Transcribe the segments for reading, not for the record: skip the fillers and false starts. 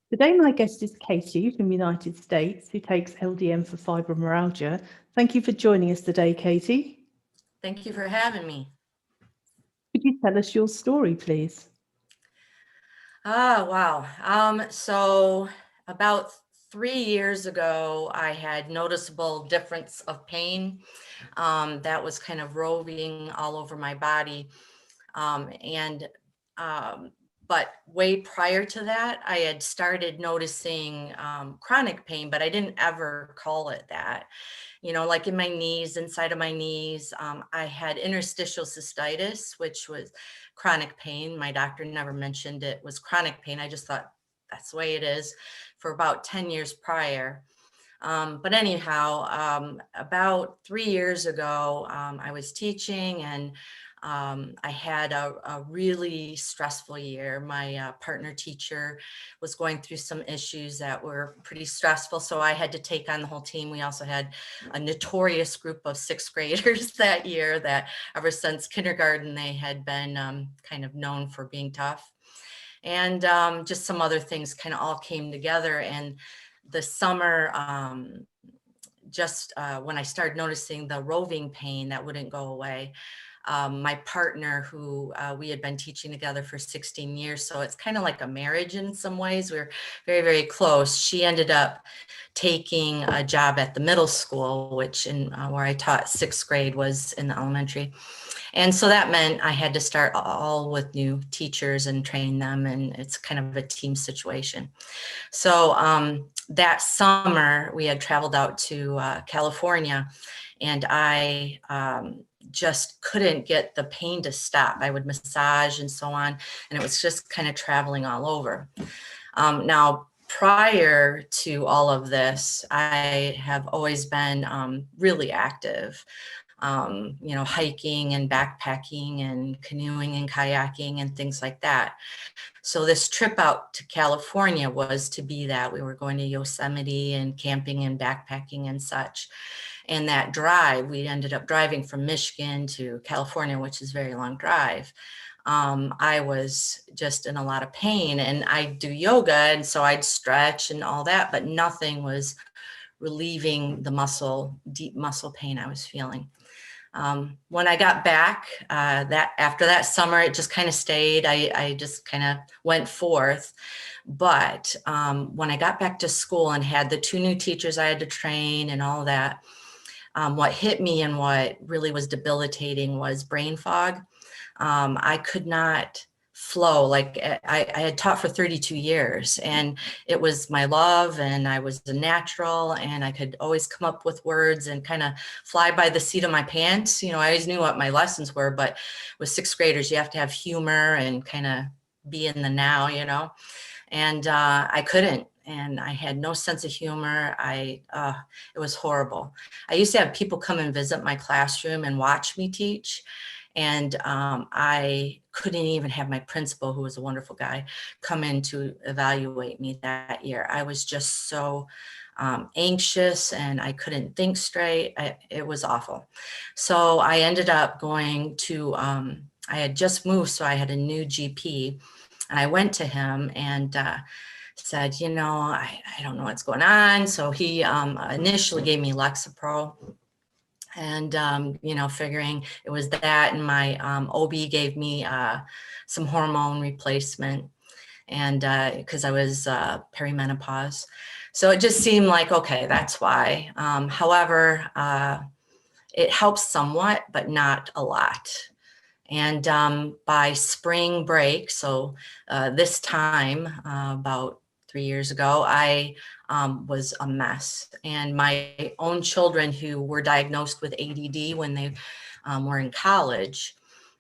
Today, my guest is Katie from the United States, who takes LDN for fibromyalgia. Thank you for joining us today, Katie. Thank you for having me. Could you tell us your story, please? Wow. So about 3 years ago, I had noticeable difference of pain that was kind of roving all over my body. And but way prior to that, I had started noticing chronic pain, but I didn't ever call it that. You know, like in my knees, inside of my knees, I had interstitial cystitis, which was chronic pain. My doctor never mentioned it was chronic pain. I just thought that's the way it is for about 10 years prior. But anyhow, about 3 years ago, I was teaching and I had a really stressful year. My partner teacher was going through some issues that were pretty stressful, so I had to take on the whole team. We also had a notorious group of sixth graders that year that ever since kindergarten, they had been kind of known for being tough. And just some other things kind of all came together. And the summer, when I started noticing the roving pain that wouldn't go away, my partner, who we had been teaching together for 16 years, so it's kind of like a marriage in some ways. We're very, very close. She ended up taking a job at the middle school, which where I taught sixth grade was in the elementary. And so that meant I had to start all with new teachers and train them, and it's kind of a team situation. So that summer we had traveled out to California, and I just couldn't get the pain to stop. I would massage and so on, and it was just kind of traveling all over. Now, prior to all of this, I have always been really active. You know, hiking and backpacking and canoeing and kayaking and things like that. So this trip out to California was to be that. We were going to Yosemite and camping and backpacking and such. And that drive, we ended up driving from Michigan to California, which is a very long drive. I was just in a lot of pain, and I do yoga, and so I'd stretch and all that, but nothing was relieving the deep muscle pain I was feeling. When I got back, after that summer, it just kind of stayed. I just kind of went forth. But when I got back to school and had the two new teachers I had to train and all that, what hit me and what really was debilitating was brain fog. I could not flow. Like I had taught for 32 years, and it was my love, and I was a natural, and I could always come up with words and kind of fly by the seat of my pants. You know, I always knew what my lessons were, but with sixth graders, you have to have humor and kind of be in the now, you know, and I couldn't. And I had no sense of humor. It was horrible. I used to have people come and visit my classroom and watch me teach. And I couldn't even have my principal, who was a wonderful guy, come in to evaluate me that year. I was just so anxious, and I couldn't think straight. It was awful. So I ended up going to, I had just moved, so I had a new GP. And I went to him and said, you know, I don't know what's going on. So he initially gave me Lexapro. And, you know, figuring it was that, and my OB gave me some hormone replacement, and because I was perimenopause. So it just seemed like, okay, that's why. However, it helps somewhat, but not a lot. And by spring break, so this time, about 3 years ago, I was a mess. And my own children, who were diagnosed with ADD when they were in college,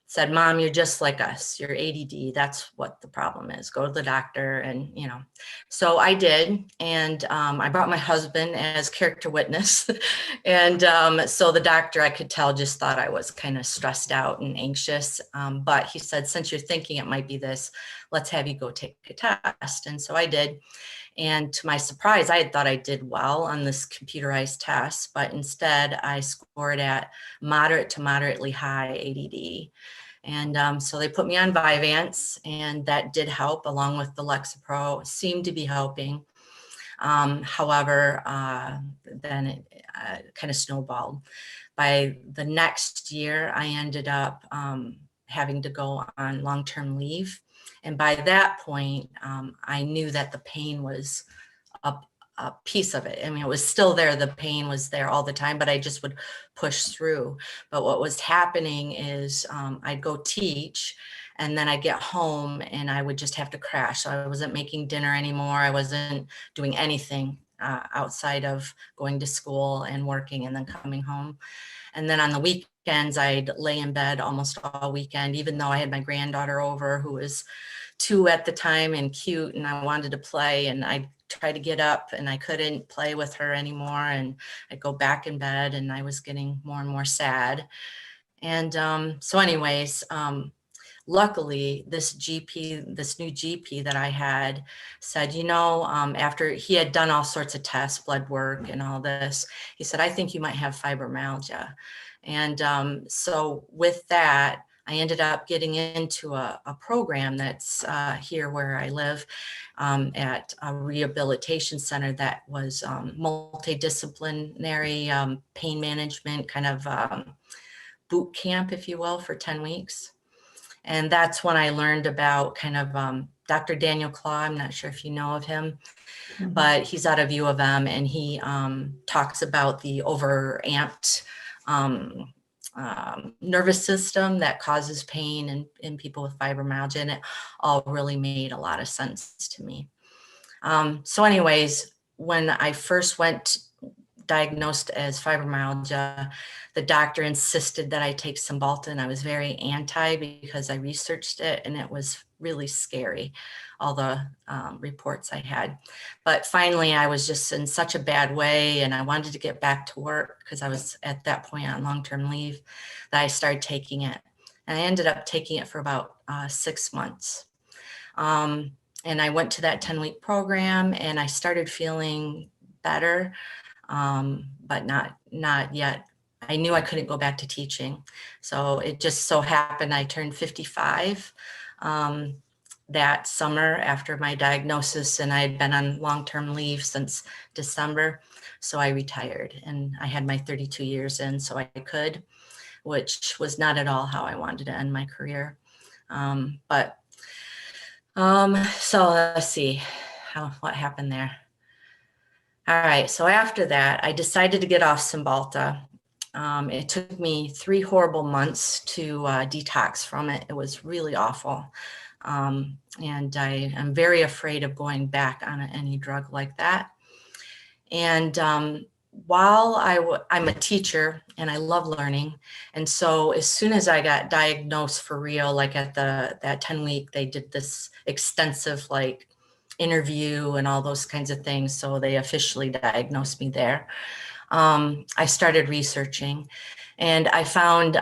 said, Mom, you're just like us. You're ADD. That's what the problem is. Go to the doctor. And, you know, so I did. And I brought my husband as character witness. And so the doctor, I could tell, just thought I was kind of stressed out and anxious. But he said, since you're thinking it might be this, let's have you go take a test. And so I did. And to my surprise, I had thought I did well on this computerized test, but instead I scored at moderate to moderately high ADD. And so they put me on Vyvanse, and that did help, along with the Lexapro, seemed to be helping. However, then it kind of snowballed. By the next year, I ended up having to go on long-term leave. And by that point, I knew that the pain was a piece of it. I mean, it was still there. The pain was there all the time, but I just would push through. But what was happening is I'd go teach, and then I'd get home and I would just have to crash. So I wasn't making dinner anymore. I wasn't doing anything outside of going to school and working and then coming home. And then on the weekends, I'd lay in bed almost all weekend, even though I had my granddaughter over, who was 2 at the time and cute, and I wanted to play, and I'd try to get up and I couldn't play with her anymore, and I'd go back in bed, and I was getting more and more sad. And so anyways, luckily this new GP that I had said, after he had done all sorts of tests, blood work and all this, he said, I think you might have fibromyalgia. And so with that, I ended up getting into a program that's here where I live, at a rehabilitation center that was multidisciplinary pain management kind of boot camp, if you will, for 10 weeks. And that's when I learned about kind of Dr. Daniel Claw. I'm not sure if you know of him, but he's out of U of M, and he talks about the overamped nervous system that causes pain in people with fibromyalgia, and it all really made a lot of sense to me. So anyways, when I first went diagnosed as fibromyalgia, the doctor insisted that I take Cymbalta, and I was very anti because I researched it and it was really scary, all the reports I had. But finally, I was just in such a bad way, and I wanted to get back to work because I was at that point on long-term leave, that I started taking it. And I ended up taking it for about 6 months. And I went to that 10-week program, and I started feeling better, but not yet. I knew I couldn't go back to teaching. So it just so happened I turned 55 that summer after my diagnosis, and I had been on long-term leave since December. So I retired, and I had my 32 years in, so I could, which was not at all how I wanted to end my career. So let's see what happened there. All right, so after that, I decided to get off Cymbalta. It took me 3 horrible months to detox from it. It was really awful. And I am very afraid of going back on any drug like that. And while I'm a teacher and I love learning, and so as soon as I got diagnosed for real, like at that 10-week, they did this extensive interview and all those kinds of things. So they officially diagnosed me there. I started researching, and I found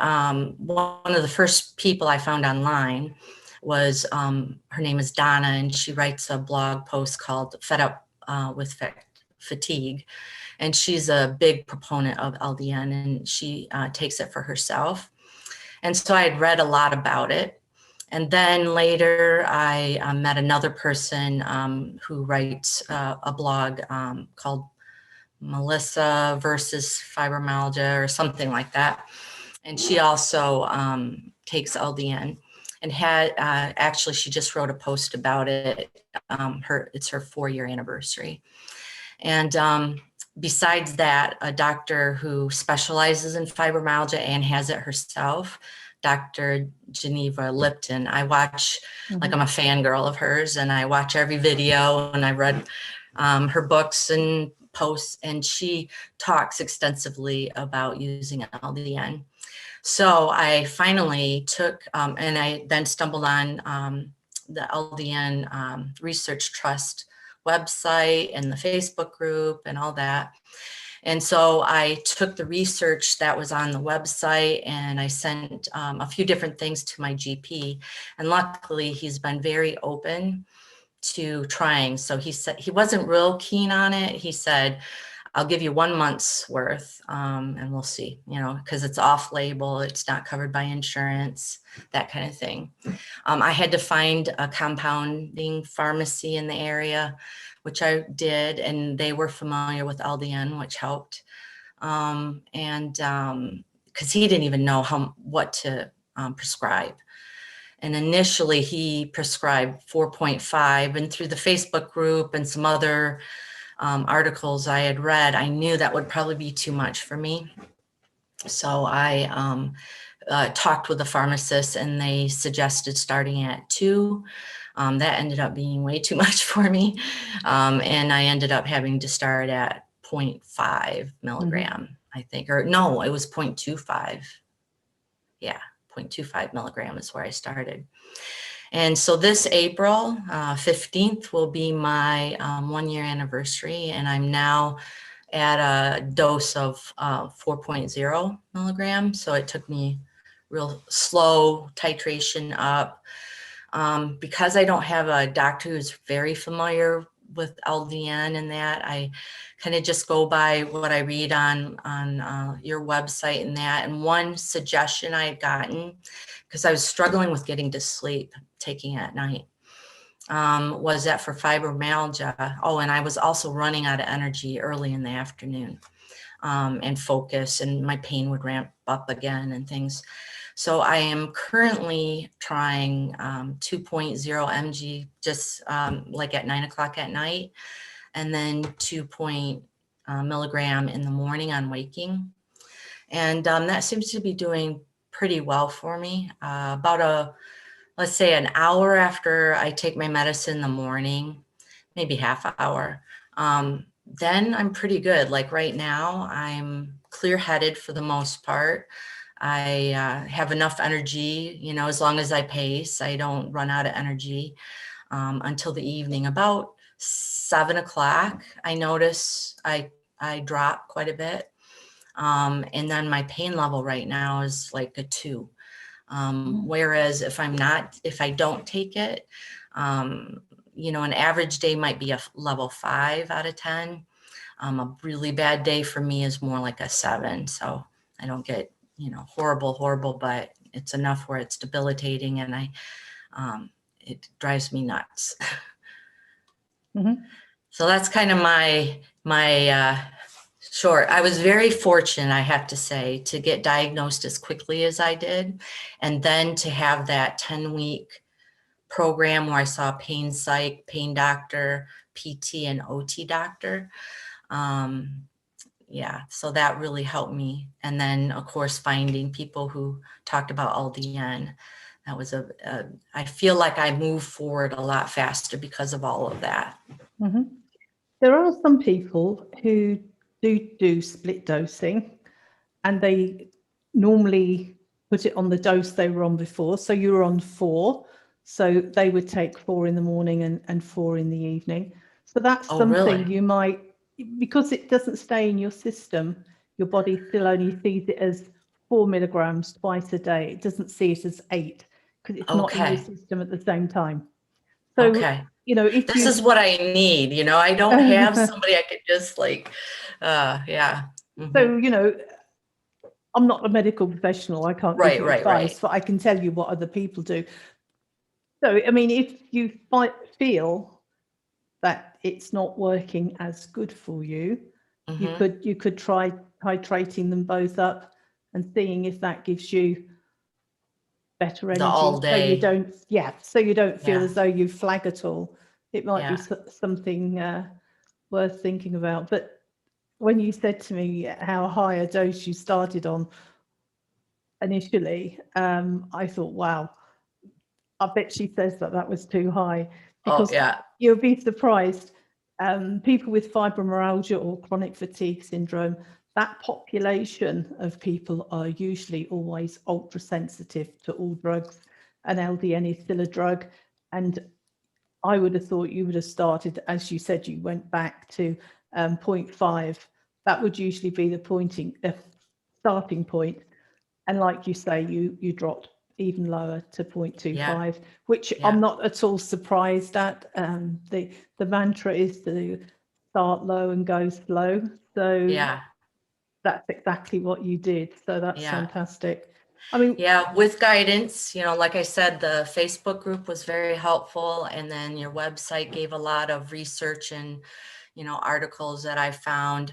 one of the first people I found online was, her name is Donna, and she writes a blog post called Fed Up with Fatigue. And she's a big proponent of LDN, and she takes it for herself. And so I had read a lot about it. And then later I met another person who writes a blog called Melissa versus Fibromyalgia or something like that. And she also takes LDN, and actually she just wrote a post about it. It's her 4-year anniversary. And besides that, a doctor who specializes in fibromyalgia and has it herself, Dr. Geneva Lipton. I watch, like I'm a fangirl of hers, and I watch every video, and I read her books and posts, and she talks extensively about using LDN. So I finally took, and I then stumbled on the LDN Research Trust website and the Facebook group and all that. And so I took the research that was on the website, and I sent a few different things to my GP. And luckily, he's been very open to trying. So he said he wasn't real keen on it. He said, I'll give you 1 month's worth, and we'll see, you know, because it's off label, it's not covered by insurance, that kind of thing. I had to find a compounding pharmacy in the area, which I did, and they were familiar with LDN, which helped. Because he didn't even know what to prescribe. And initially he prescribed 4.5, and through the Facebook group and some other articles I had read, I knew that would probably be too much for me. So I talked with the pharmacist, and they suggested starting at 2. That ended up being way too much for me. And I ended up having to start at 0.5 milligram, I think, or no, it was 0.25. Yeah, 0.25 milligram is where I started. And so this April 15th will be my 1-year anniversary, and I'm now at a dose of 4.0 milligrams. So it took me real slow titration up. Because I don't have a doctor who's very familiar with LDN and that, I kind of just go by what I read on your website and that. And one suggestion I had gotten, because I was struggling with getting to sleep, taking it at night, was that for fibromyalgia. Oh, and I was also running out of energy early in the afternoon, and focus, and my pain would ramp up again and things. So I am currently trying 2.0 mg just like at 9 o'clock at night, and then 2 milligram in the morning on waking. And that seems to be doing pretty well for me. Let's say an hour after I take my medicine in the morning, maybe half hour, then I'm pretty good. Like right now, I'm clear-headed for the most part. I have enough energy, you know, as long as I pace, I don't run out of energy until the evening. About 7 o'clock, I notice I drop quite a bit. And then my pain level right now is like a 2. Whereas if I don't take it, you know, an average day might be a level 5 out of 10. A really bad day for me is more like a 7. So I don't get, you know, horrible, but it's enough where it's debilitating, and it drives me nuts. So that's kind of my short. I was very fortunate, I have to say, to get diagnosed as quickly as I did, and then to have that 10-week program where I saw a pain psych, pain doctor, PT, and OT doctor. Yeah, so that really helped me. And then, of course, finding people who talked about LDN. That was I feel like I moved forward a lot faster because of all of that. There are some people who do split dosing, and they normally put it on the dose they were on before. So you were on 4, so they would take 4 in the morning and 4 in the evening. So that's something really? You might, because it doesn't stay in your system, your body still only sees it as 4 milligrams twice a day. It doesn't see it as 8 because it's not in your system at the same time. So, you know, if this is what I need, you know, I don't have somebody I could just like, yeah. So, you know, I'm not a medical professional. I can't give you advice, but I can tell you what other people do. So, I mean, if you feel that it's not working as good for you, you could try titrating them both up and seeing if that gives you better energy. All day. So you don't feel as though you flag at all. It might be something worth thinking about. But when you said to me how high a dose you started on initially, I thought, wow, I bet she says that was too high, because you'll be surprised. People with fibromyalgia or chronic fatigue syndrome, that population of people are usually always ultra sensitive to all drugs, and LDN is still a drug. And I would have thought you would have started, as you said, you went back to 0.5. That would usually be the starting point. And like you say, you dropped even lower to 0.25, which I'm not at all surprised at. The mantra is to start low and go slow. So Yeah. that's exactly what you did. So that's fantastic. I mean, yeah, with guidance, like I said, the Facebook group was very helpful. And then your website gave a lot of research and, articles that I found.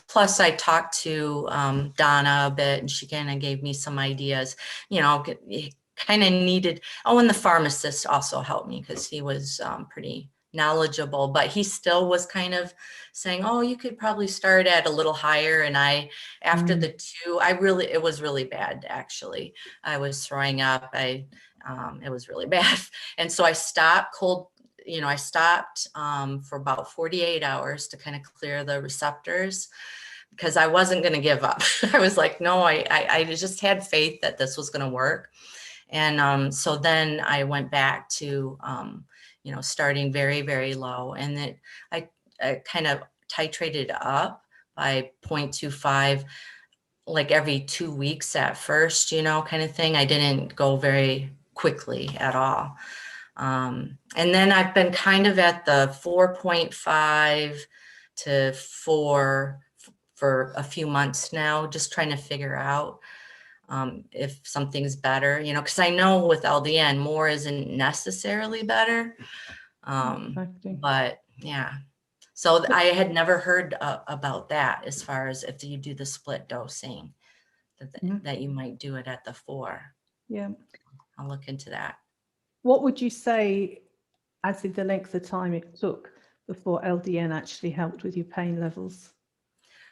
Plus I talked to Donna a bit, and she kind of gave me some ideas, kind of needed. Oh, and the pharmacist also helped me because he was pretty knowledgeable, but he still was kind of saying, oh, you could probably start at a little higher. And after the 2, it was really bad. Actually, I was throwing up. It was really bad. And so I stopped I stopped for about 48 hours to kind of clear the receptors, because I wasn't going to give up. I was like, no, I just had faith that this was going to work. And so then I went back to, starting very, very low. And then I kind of titrated up by 0.25, like every 2 weeks at first, kind of thing. I didn't go very quickly at all. And then I've been kind of at the 4.5 to 4 for a few months now, just trying to figure out if something's better, because I know with LDN, more isn't necessarily better. But yeah, so I had never heard about that, as far as if you do the split dosing, that you might do it at the 4. Yeah. I'll look into that. What would you say, as in the length of time it took before LDN actually helped with your pain levels?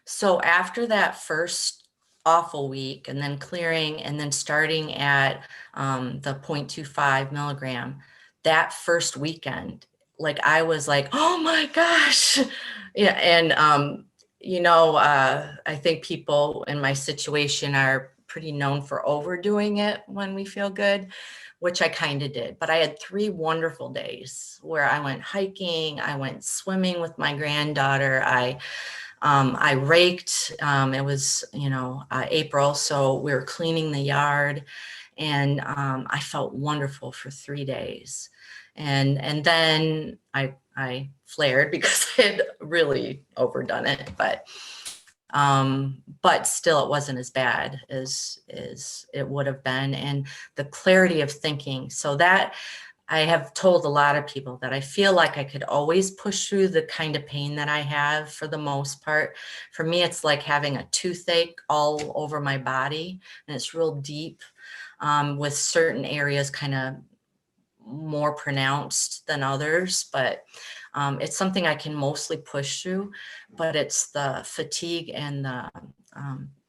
So after that first awful week, and then clearing, and then starting at the 0.25 milligram, that first weekend, like I was like, oh my gosh. Yeah. And, I think people in my situation are pretty known for overdoing it when we feel good, which I kind of did. But I had 3 wonderful days where I went hiking, I went swimming with my granddaughter, I raked, it was, April, so we were cleaning the yard, and I felt wonderful for 3 days. And then I flared because I had really overdone it, but still it wasn't as bad as it would have been. And the clarity of thinking, so that I have told a lot of people that I feel like I could always push through the kind of pain that I have for the most part. For me, it's like having a toothache all over my body, and it's real deep, with certain areas kind of more pronounced than others, but it's something I can mostly push through. But it's the fatigue and the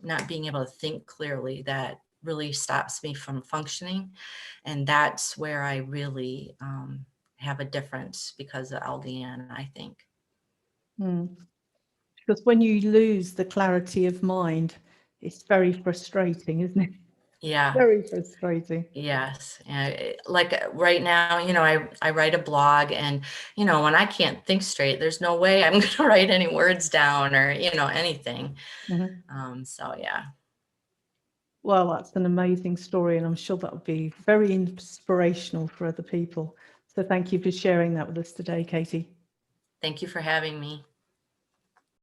not being able to think clearly that really stops me from functioning. And that's where I really have a difference because of LDN, I think. Because when you lose the clarity of mind, it's very frustrating, isn't it? Yeah. Very frustrating. Yes. Like right now, I write a blog, and, when I can't think straight, there's no way I'm going to write any words down or, anything. So, yeah. Well, that's an amazing story, and I'm sure that would be very inspirational for other people. So thank you for sharing that with us today, Katie. Thank you for having me.